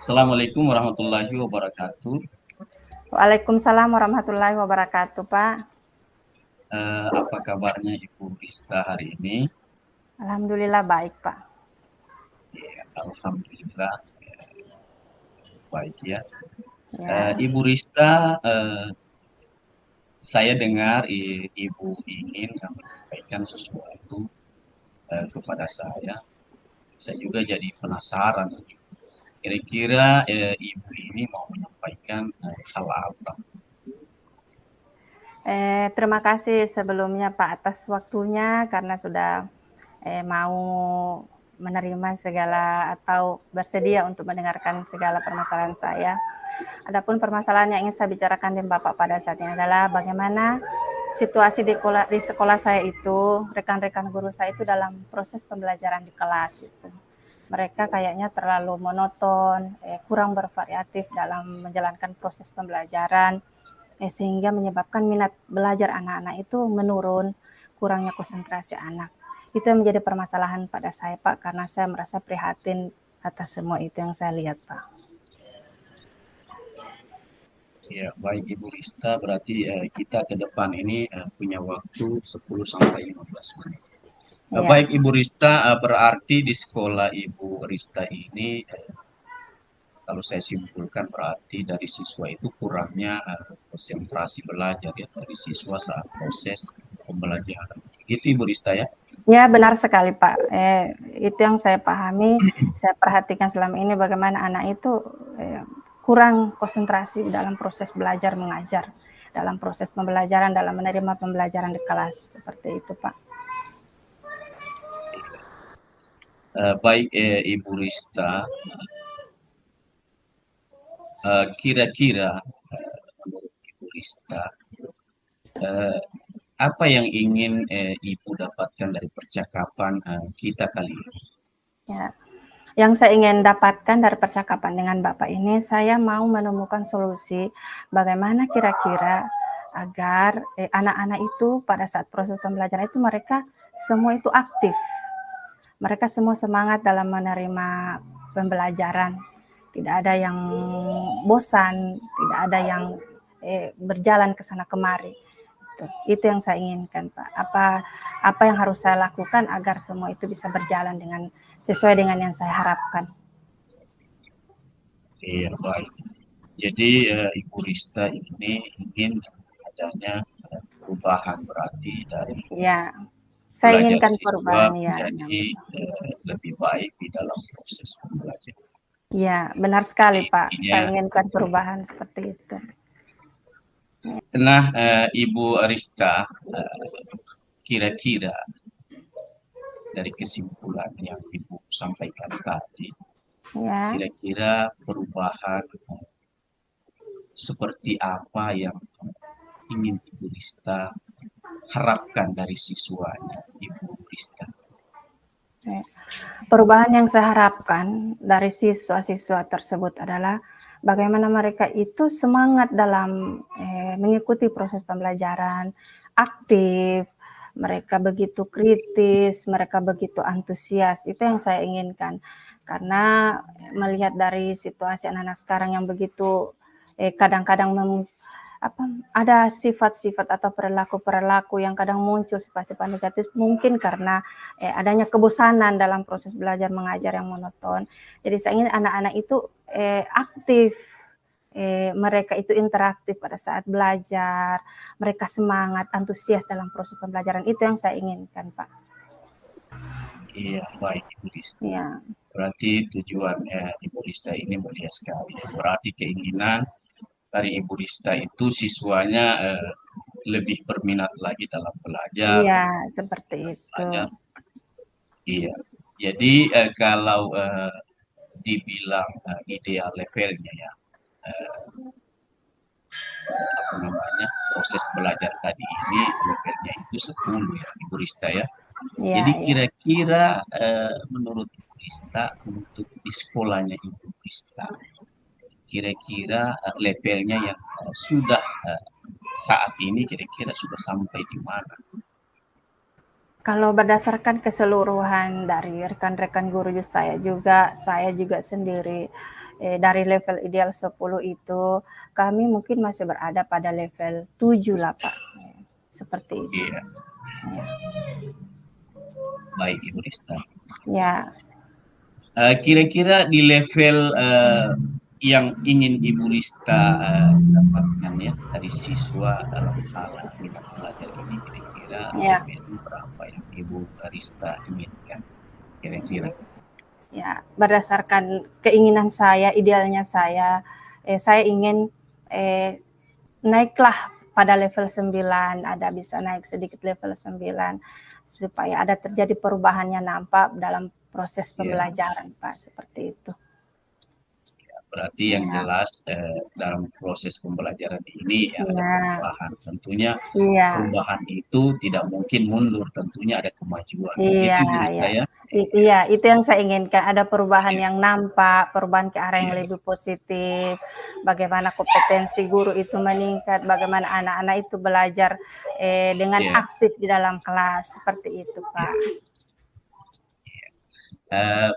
Assalamualaikum warahmatullahi wabarakatuh. Waalaikumsalam warahmatullahi wabarakatuh, Pak. Apa kabarnya Ibu Rista hari ini? Alhamdulillah baik, Pak. Ya, Alhamdulillah baik ya. Ya, Ibu Rista, saya dengar Ibu ingin menyampaikan sesuatu kepada saya. Saya juga jadi penasaran. Kira-kira Ibu ini mau menyampaikan hal apa? terima kasih sebelumnya Pak atas waktunya karena sudah mau menerima segala atau bersedia untuk mendengarkan segala permasalahan saya. Adapun permasalahan yang ingin saya bicarakan dengan Bapak pada saat ini adalah bagaimana situasi di sekolah saya itu, rekan-rekan guru saya itu dalam proses pembelajaran di kelas gitu. Mereka kayaknya terlalu monoton, kurang bervariatif dalam menjalankan proses pembelajaran, sehingga menyebabkan minat belajar anak-anak itu menurun, kurangnya konsentrasi anak. Itu yang menjadi permasalahan pada saya, Pak, karena saya merasa prihatin atas semua itu yang saya lihat, Pak. Ya, baik Ibu Rista, berarti kita ke depan ini punya waktu 10 sampai 15 menit. Ya, Baik Ibu Rista, berarti di sekolah Ibu Rista ini, kalau saya simpulkan berarti dari siswa itu kurangnya konsentrasi belajar ya dari siswa saat proses pembelajaran. Gitu Ibu Rista ya? ya benar sekali, Pak. Itu yang saya pahami, saya perhatikan selama ini bagaimana anak itu kurang konsentrasi dalam proses belajar mengajar, dalam proses pembelajaran, dalam menerima pembelajaran di kelas seperti itu, Pak. Baik Ibu Rista, kira-kira menurut Ibu Rista, eh, apa yang ingin Ibu dapatkan dari percakapan kita kali ini? Ya. Yang saya ingin dapatkan dari percakapan dengan Bapak ini, saya mau menemukan solusi bagaimana kira-kira agar anak-anak itu pada saat proses pembelajaran itu mereka semua itu aktif. Mereka semua semangat dalam menerima pembelajaran. Tidak ada yang bosan, tidak ada yang berjalan ke sana kemari. Itu yang saya inginkan, Pak. Apa yang harus saya lakukan agar semua itu bisa berjalan dengan sesuai dengan yang saya harapkan. Iya, baik. Jadi Ibu Rista ini ingin adanya perubahan berarti dari Ya, saya belajar inginkan siswa perubahan ya, yang menjadi betul. lebih baik di dalam proses pembelajaran. Ya, benar sekali, Pak. Saya Intinya, inginkan perubahan seperti itu. nah Ibu Rista, kira-kira dari kesimpulan yang Ibu sampaikan tadi, Ya. kira-kira perubahan seperti apa yang ingin Ibu Rista harapkan dari siswanya, Ibu Rista? Perubahan yang saya harapkan dari siswa-siswa tersebut adalah bagaimana mereka itu semangat dalam mengikuti proses pembelajaran, aktif, mereka begitu kritis, mereka begitu antusias. Itu yang saya inginkan. Karena melihat dari situasi anak-anak sekarang yang begitu kadang-kadang ada sifat-sifat atau perilaku-perilaku yang kadang muncul sifat-sifat negatif mungkin karena adanya kebosanan dalam proses belajar mengajar yang monoton. Jadi saya ingin anak-anak itu aktif, mereka itu interaktif pada saat belajar, mereka semangat, antusias dalam proses pembelajaran. Itu yang saya inginkan, Pak. Iya, baik Ibu Rista. Ya, Berarti tujuan Ibu Rista ini mulia sekali. Berarti keinginan dari Ibu Rista itu siswanya lebih berminat lagi dalam belajar, iya seperti itu. belajar. Iya. Jadi kalau dibilang ideal levelnya ya, apa namanya proses belajar tadi ini levelnya itu 10 ya Ibu Rista ya. Iya, Jadi iya. kira-kira menurut Ibu Rista untuk di sekolahnya Ibu Rista, kira-kira levelnya yang sudah saat ini kira-kira sudah sampai di mana? Kalau berdasarkan keseluruhan dari rekan-rekan guru saya juga sendiri dari level ideal 10 itu, kami mungkin masih berada pada level 7 lah Pak, seperti itu. Iya, Ya, baik Ibu Rista. ya, Kira-kira di level yang ingin Ibu Rista dapatkan ya dari siswa dalam hal minat belajar ini, kira-kira ya. level berapa yang Ibu Rista inginkan? Kira-kira. Ya, berdasarkan keinginan saya, idealnya saya ingin naiklah pada level 9, ada bisa naik sedikit level 9 supaya ada terjadi perubahannya nampak dalam proses Ya, pembelajaran, Pak, seperti itu. berarti yang Ya, jelas dalam proses pembelajaran ini ya ada ya, perubahan. Tentunya iya. perubahan itu tidak mungkin mundur, tentunya ada kemajuan. Iya, Begitu Ibu Rista ya. ya? Iya, itu yang saya inginkan. Ada perubahan Iya, yang nampak, perubahan ke arah yang iya, lebih positif. Bagaimana kompetensi guru itu meningkat, bagaimana anak-anak itu belajar dengan iya, aktif di dalam kelas, seperti itu, iya. Pak.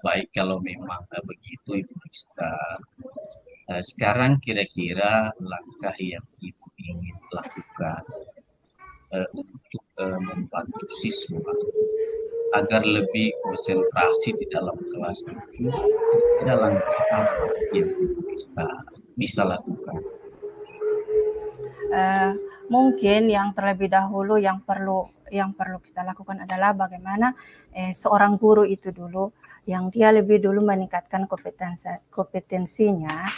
Baik kalau memang begitu Ibu Rista. Sekarang kira-kira langkah yang Ibu ingin lakukan untuk membantu siswa agar lebih konsentrasi di dalam kelas itu, kira-kira langkah apa yang Ibu bisa lakukan? Eh, Mungkin yang terlebih dahulu yang perlu kita lakukan adalah bagaimana seorang guru itu dulu yang dia lebih dulu meningkatkan kompetensinya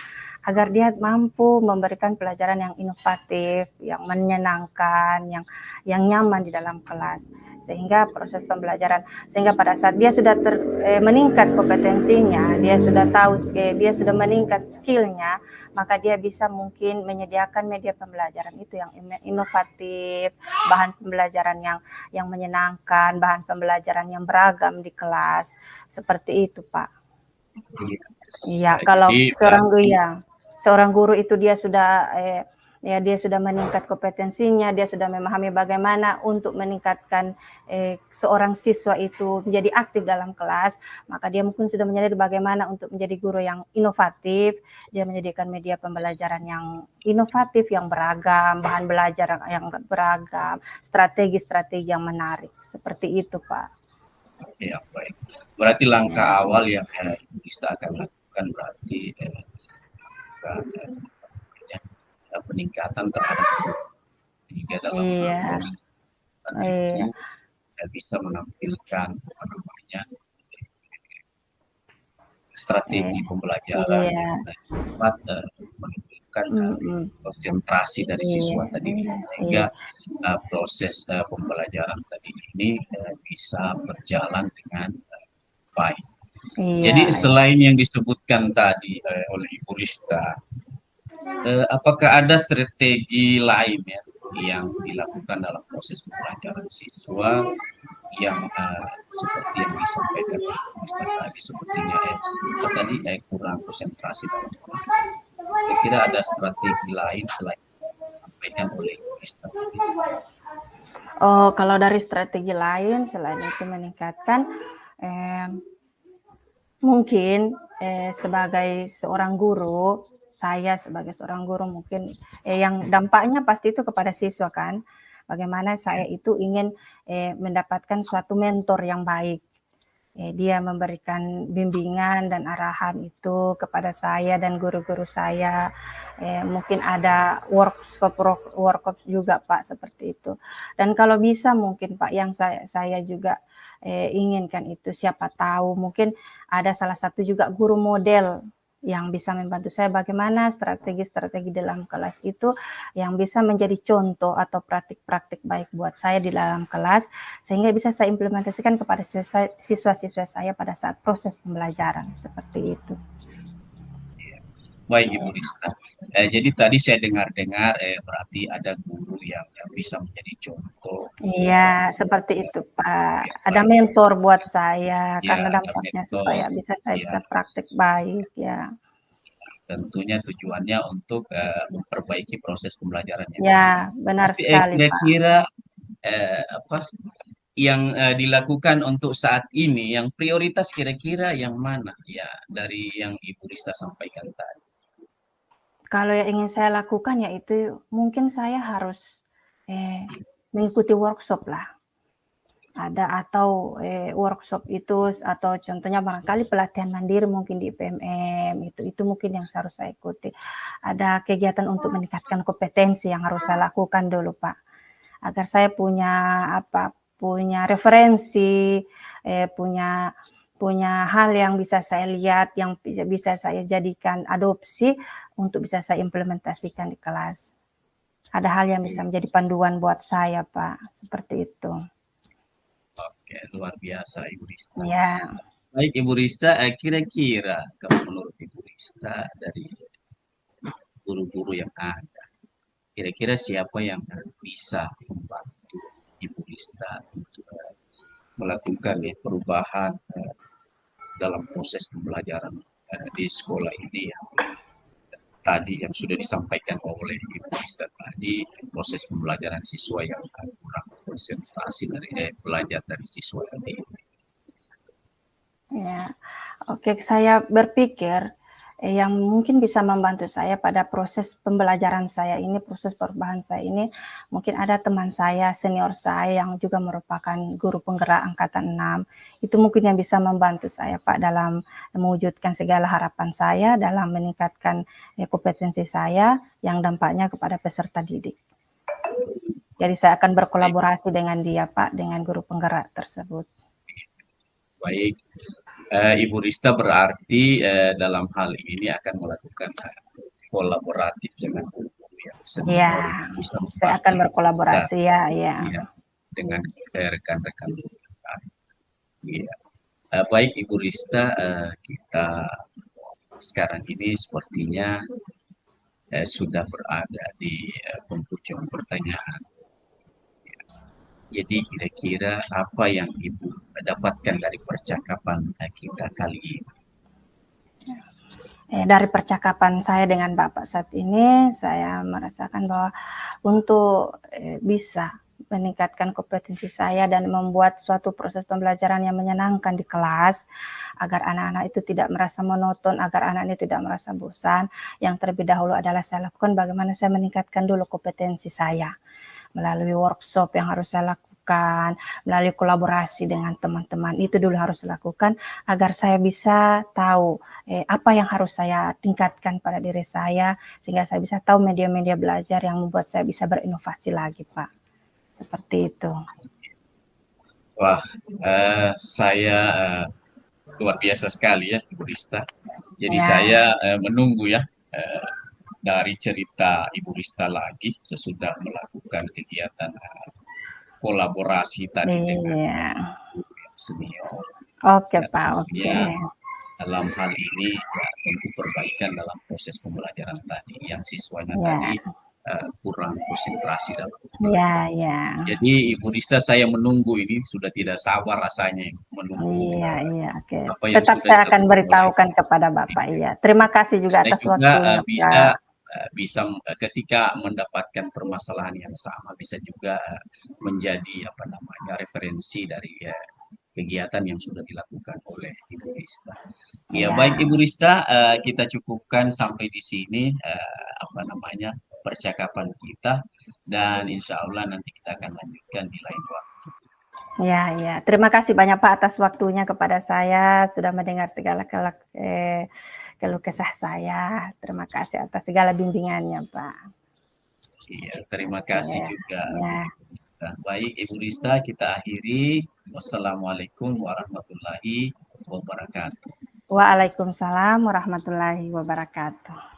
agar dia mampu memberikan pelajaran yang inovatif, yang menyenangkan, yang nyaman di dalam kelas, sehingga proses pembelajaran, sehingga pada saat dia sudah meningkat kompetensinya, dia sudah tahu, dia sudah meningkat skillnya, maka dia bisa mungkin menyediakan media pembelajaran itu yang inovatif, bahan pembelajaran yang menyenangkan, bahan pembelajaran yang beragam di kelas, seperti itu Pak. Iya. Iya, Ya, kalau jadi seorang berarti seorang guru itu dia sudah meningkat kompetensinya, dia sudah memahami bagaimana untuk meningkatkan seorang siswa itu menjadi aktif dalam kelas, maka dia mungkin sudah menyadari bagaimana untuk menjadi guru yang inovatif, dia menyediakan media pembelajaran yang inovatif, yang beragam, bahan belajar yang beragam, strategi-strategi yang menarik, seperti itu Pak. ya baik. Berarti langkah Ya. awal yang Ibu Rista akan lakukan berarti ya, peningkatan terhadap hingga dalam Iya, proses itu iya, bisa menampilkan apa namanya strategi iya, pembelajaran iya, yang dapat menunjukkan mm-mm. konsentrasi dari Iya, siswa tadi iya, sehingga iya, proses pembelajaran tadi ini bisa berjalan dengan baik. iya, Jadi iya. selain yang disebutkan tadi oleh Ibu Rista, apakah ada strategi lain ya yang dilakukan dalam proses pembelajaran siswa yang seperti yang disampaikan oleh Ibu Rista tadi, sepertinya tadi kurang konsentrasi dalam kelas. Kira-kira ada strategi lain selain yang disampaikan oleh Ibu Rista tadi? Oh, kalau dari strategi lain selain itu meningkatkan, eh, mungkin sebagai seorang guru, saya sebagai seorang guru mungkin yang dampaknya pasti itu kepada siswa kan. Bagaimana saya Ya, itu ingin mendapatkan suatu mentor yang baik. Dia memberikan bimbingan dan arahan itu kepada saya dan guru-guru saya. Mungkin ada workshop juga Pak seperti itu. Dan kalau bisa mungkin Pak yang saya juga inginkan itu siapa tahu mungkin ada salah satu juga guru model yang bisa membantu saya bagaimana strategi-strategi dalam kelas itu yang bisa menjadi contoh atau praktik-praktik baik buat saya di dalam kelas sehingga bisa saya implementasikan kepada siswa-siswa saya pada saat proses pembelajaran seperti itu. baik Ibu Rista. Jadi tadi saya dengar-dengar berarti ada guru yang bisa menjadi contoh Iya, untuk seperti itu Pak. ya, Ada baik mentor buat saya ya karena ada dampaknya mentor supaya saya ya bisa praktik baik ya. tentunya tujuannya untuk memperbaiki proses pembelajarannya. Ya, benar Tapi sekali Pak. kira-kira apa yang dilakukan untuk saat ini, yang prioritas kira-kira yang mana ya dari yang Ibu Rista sampaikan tadi? Kalau yang ingin saya lakukan yaitu mungkin saya harus mengikuti workshop lah. Ada atau workshop itu atau contohnya barangkali pelatihan mandiri mungkin di PMM itu mungkin yang harus saya ikuti. Ada kegiatan untuk meningkatkan kompetensi yang harus saya lakukan dulu Pak, agar saya punya referensi, punya hal yang bisa saya lihat, yang bisa saya jadikan adopsi untuk bisa saya implementasikan di kelas. Ada hal yang bisa menjadi panduan buat saya Pak, seperti itu. Oke, luar biasa Ibu Rista. Ya. Baik Ibu Rista, kira-kira kalau menurut Ibu Rista dari guru-guru yang ada, kira-kira siapa yang bisa membantu Ibu Rista untuk melakukan perubahan dalam proses pembelajaran di sekolah ini ya? Tadi yang sudah disampaikan oleh Ibu Rista tadi, proses pembelajaran siswa yang kurang konsentrasi dari belajar dari siswa tadi. Ya, oke, saya berpikir yang mungkin bisa membantu saya pada proses pembelajaran saya ini, proses perubahan saya ini, mungkin ada teman saya, senior saya yang juga merupakan guru penggerak angkatan 6. Itu mungkin yang bisa membantu saya Pak dalam mewujudkan segala harapan saya, dalam meningkatkan kompetensi saya yang dampaknya kepada peserta didik. Jadi saya akan berkolaborasi dengan dia Pak, dengan guru penggerak tersebut. Baik, Ibu Rista berarti dalam hal ini akan melakukan kolaboratif dengan guru yang senior Ya, yang bisa saya membantu akan Ibu Rista berkolaborasi ya. dengan rekan-rekan guru. Ya. Baik Ibu Rista, kita sekarang ini sepertinya sudah berada di penghujung pertanyaan. Jadi kira-kira apa yang Ibu dapatkan dari percakapan kita kali ini? Dari percakapan saya dengan Bapak saat ini, saya merasakan bahwa untuk bisa meningkatkan kompetensi saya dan membuat suatu proses pembelajaran yang menyenangkan di kelas, agar anak-anak itu tidak merasa monoton, agar anak itu tidak merasa bosan, yang terlebih dahulu adalah saya lakukan bagaimana saya meningkatkan dulu kompetensi saya melalui workshop yang harus saya lakukan, melalui kolaborasi dengan teman-teman, itu dulu harus dilakukan agar saya bisa tahu apa yang harus saya tingkatkan pada diri saya, sehingga saya bisa tahu media-media belajar yang membuat saya bisa berinovasi lagi, Pak. Seperti itu. Wah, saya luar biasa sekali ya, Ibu Rista. Jadi Ya, saya menunggu ya dari cerita Ibu Rista lagi sesudah melakukan kegiatan kolaborasi tadi dengan iya. guru yang senior. Oke, Ya, Pak, tentunya oke. dalam hal ini ya, tentu perbaikan dalam proses pembelajaran tadi yang siswanya Ya, tadi kurang konsentrasi dalam ya, pembelajaran. ya. Jadi Ibu Rista saya menunggu ini sudah tidak sabar rasanya menunggu Iya, iya, oke. apa yang Tetap sudah saya akan dilakukan oleh beritahukan kepada Bapak, iya. Terima kasih juga saya atas juga waktunya, bisa Pak. ketika mendapatkan permasalahan yang sama bisa juga menjadi apa namanya referensi dari kegiatan yang sudah dilakukan oleh Ibu Rista. Ya Iya, baik Ibu Rista, kita cukupkan sampai di sini apa namanya percakapan kita dan insya Allah nanti kita akan lanjutkan di lain waktu. iya, iya. Terima kasih banyak Pak atas waktunya kepada saya, sudah mendengar segala keluh kesah saya. Terima kasih atas segala bimbingannya, Pak. Iya, terima kasih Ya, juga. ya. Nah, baik Ibu Rista, kita akhiri. Wassalamualaikum warahmatullahi wabarakatuh. Waalaikumsalam warahmatullahi wabarakatuh.